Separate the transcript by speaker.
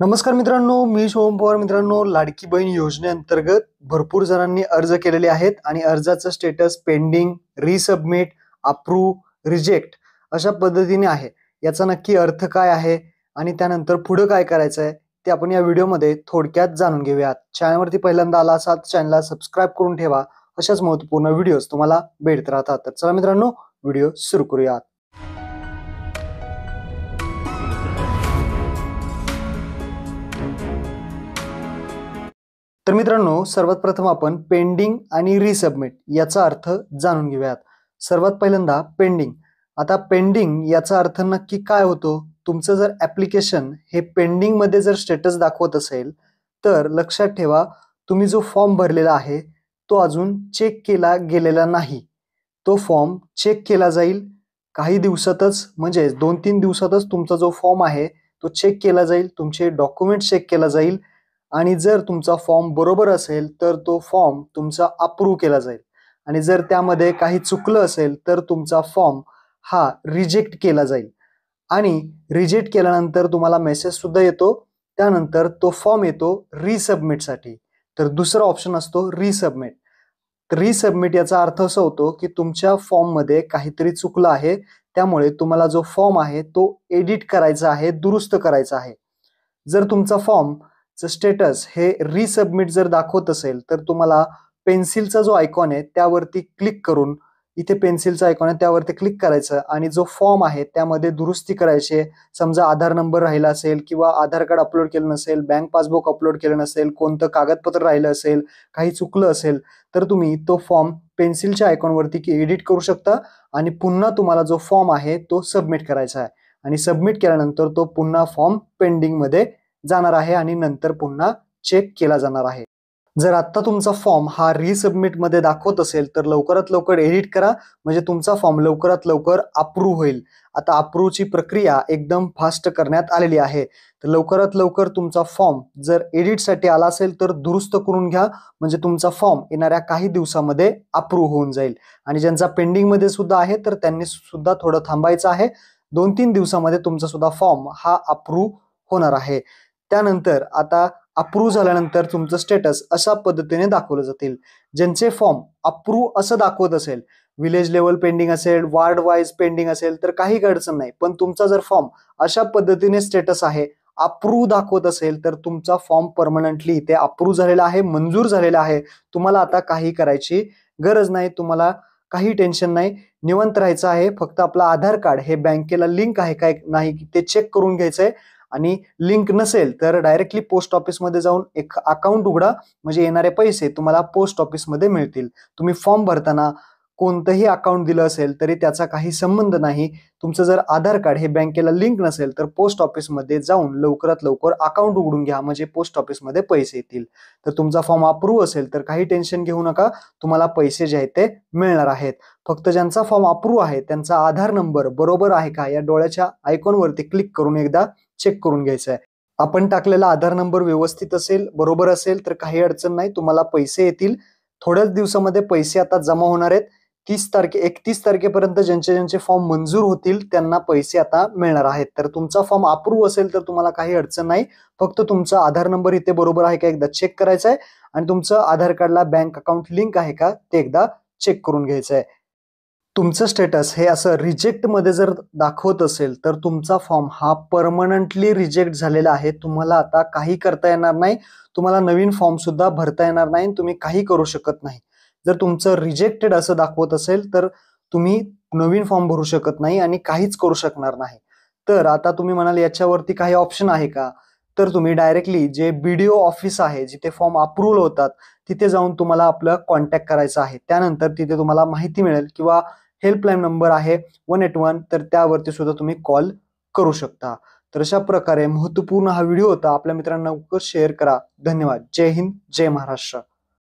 Speaker 1: नमस्कार मित्रांनो, मी शोभम पवार. मित्रांनो, लाडकी बहीण योजनेअंतर्गत भरपूर जणांनी अर्ज केलेले आहेत आणि अर्जाचं status pending, resubmit, approve, reject अशा पद्धतीने आहे. याचा नक्की अर्थ काय आहे आणि त्यानंतर पुढे काय करायचं आहे ते आपण या व्हिडिओमध्ये थोडक्यात जाणून घेऊयात. चॅनलवरती पहिल्यांदा आला असाल तर चॅनलला सबस्क्राईब करून ठेवा. अशाच महत्त्वपूर्ण व्हिडिओज तुम्हाला भेटत राहतात. तर चला मित्रांनो, व्हिडिओ सुरू करूयात. तर मित्रांनो, सर्वात प्रथम आपण पेंडिंग आणि रिसबमिट याचा अर्थ जाणून घेऊयात. सर्वात पहिल्यांदा पेंडिंग. आता पेंडिंग याचा अर्थ नक्की काय होतो? तुमचं जर ॲप्लिकेशन हे पेंडिंग मध्ये जर स्टेटस दाखवत असेल तर लक्षात ठेवा, तुम्ही जो फॉर्म भरलेला आहे तो अजून चेक केला गेलेला नाही. तो फॉर्म चेक केला जाईल काही दिवसातच, म्हणजे 2-3 दिवसातच तुमचा जो फॉर्म आहे तो चेक केला जाईल, तुमचे डॉक्युमेंट चेक केला जाईल आणि जर तुमचा फॉर्म बरोबर असेल तर तो फॉर्म तुमचा अप्रूव्ह केला जाईल आणि जर त्यामध्ये काही चुकलं असेल तर तुमचा फॉर्म हा रिजेक्ट केला जाईल आणि रिजेक्ट केल्यानंतर तुम्हाला मेसेज सुद्धा येतो. त्यानंतर तो फॉर्म येतो रिसबमिटसाठी. तर दुसरा ऑप्शन असतो रिसबमिट. रिसबमिट याचा अर्थ असा होतो की तुमच्या फॉर्ममध्ये काहीतरी चुकलं आहे, त्यामुळे तुम्हाला जो फॉर्म आहे तो एडिट करायचा आहे, दुरुस्त करायचा आहे. जर तुमचा फॉर्मचं स्टेटस हे रिसबमिट जर दाखवत असेल तर तुम्हाला पेन्सिलचा जो आयकॉन आहे त्यावरती क्लिक करून, इथे पेन्सिलचा आयकॉन आहे त्यावरती क्लिक करायचं आणि जो फॉर्म आहे त्यामध्ये दुरुस्ती करायची. समजा आधार नंबर राहिला असेल किंवा आधार कार्ड अपलोड केलं नसेल, बँक पासबुक अपलोड केलं नसेल, कोणतं कागदपत्र राहिलं असेल, काही चुकलं असेल तर तुम्ही तो फॉर्म पेन्सिलच्या आयकॉनवरती एडिट करू शकता आणि पुन्हा तुम्हाला जो फॉर्म आहे तो सबमिट करायचा आहे आणि सबमिट केल्यानंतर तो पुन्हा फॉर्म पेंडिंग मध्ये जाणार आहे आणि नंतर पुन्हा चेक केला जाणार आहे. जर आता तुमचा फॉर्म हा रिसबमिट मध्ये दाखवत असेल तर लवकरात लवकर एडिट करा, म्हणजे तुमचा फॉर्म लवकरात लवकर अप्रूव्ह होईल. आता अप्रूव्हची प्रक्रिया एकदम फास्ट करण्यात आलेली आहे. तर लवकरात लवकर तुमचा फॉर्म जर एडिटसाठी आला असेल तर दुरुस्त करून घ्या, म्हणजे तुमचा फॉर्म येणाऱ्या काही दिवसामध्ये अप्रूव्ह होऊन जाईल. आणि ज्यांचा पेंडिंग मध्ये सुद्धा आहे तर त्यांनी सुद्धा थोडं थांबायचं आहे. 2-3 दिवसामध्ये तुमचा सुद्धा फॉर्म हा अप्रूव्ह होणार आहे. त्यानंतर आता अप्रूव्ह झाल्यानंतर तुमचं स्टेटस अशा पद्धतीने दाखवलं जातील. ज्यांचे फॉर्म अप्रूव्ह असं दाखवत असेल, विलेज लेवल पेंडिंग असेल, वार्ड वाईज पेंडिंग असेल तर काही अडचण नाही. पण तुमचा जर फॉर्म अशा पद्धतीने स्टेटस आहे, अप्रूव्ह दाखवत असेल तर तुमचा फॉर्म परमनंटली इथे अप्रूव्ह झालेला आहे, मंजूर झालेला आहे. तुम्हाला आता काही करायची गरज नाही, तुम्हाला काही टेन्शन नाही, निवांत राहायचं आहे. फक्त आपलं आधार कार्ड हे बँकेला लिंक आहे काय नाही ते चेक करून घ्यायचंय आणि लिंक नसेल तर डायरेक्टली पोस्ट ऑफिसमध्ये जाऊन एक अकाउंट उघडा, म्हणजे येणारे पैसे तुम्हाला पोस्ट ऑफिसमध्ये मिळतील. तुम्ही फॉर्म भरताना कोणतंही अकाउंट दिलं असेल तरी त्याचा काही संबंध नाही. तुमचं जर आधार कार्ड हे बँकेला लिंक नसेल तर पोस्ट ऑफिसमध्ये जाऊन लवकरात लवकर अकाउंट उघडून घ्या, म्हणजे पोस्ट ऑफिसमध्ये पैसे येतील. तर तुमचा फॉर्म अप्रूव्ह असेल तर काही टेन्शन घेऊ नका, तुम्हाला पैसे जे आहेत ते मिळणार आहेत. फक्त ज्यांचा फॉर्म अप्रूव्ह आहे त्यांचा आधार नंबर बरोबर आहे का या डोळ्याच्या आयकॉनवरती क्लिक करून एकदा चेक करून घ्यायचं आहे. आपण टाकलेला आधार नंबर व्यवस्थित असेल, बरोबर असेल तर काही अडचण नाही, तुम्हाला पैसे येतील. थोड्याच दिवसामध्ये पैसे आता जमा होणार आहेत. 31 तारखेपर्यंत ज्यांचे फॉर्म मंजूर होतील त्यांना पैसे आता मिळणार आहेत. तर तुमचा फॉर्म अप्रूव्ह असेल तर तुम्हाला काही अडचण नाही. फक्त तुमचा आधार नंबर इथे बरोबर आहे का एकदा चेक करायचा आहे आणि तुमचं आधार कार्डला बँक अकाउंट लिंक आहे का ते एकदा चेक करून घ्यायचं आहे. तुमचं स्टेटस हे असं रिजेक्ट मध्ये जर दाखवत असेल तर तुमचा फॉर्म हा परमनंटली रिजेक्ट झालेला आहे. तुम्हाला आता काही करता येणार नाही, तुम्हाला नवीन फॉर्म सुद्धा भरता येणार नाही, तुम्ही काही करू शकत नाही. जर तुमचं रिजेक्टेड असं दाखवत असेल तर तुम्ही नवीन फॉर्म भरू शकत नाही आणि काहीच करू शकणार नाही. तर आता तुम्ही म्हणाल याच्यावरती काही ऑप्शन आहे का? तर तुम्ही डायरेक्टली जे BDO ऑफिस आहे जिथे फॉर्म अप्रूव्ह होतात तिथे जाऊन तुम्हाला आपलं कॉन्टॅक्ट करायचं आहे. त्यानंतर तिथे तुम्हाला माहिती मिळेल किंवा हेल्पलाईन नंबर आहे 181, तर त्यावरती सुद्धा तुम्ही कॉल करू शकता. तर अशा प्रकारे महत्त्वपूर्ण हा व्हिडिओ होता. आपल्या मित्रांना शेअर करा. धन्यवाद. जय हिंद, जय महाराष्ट्र.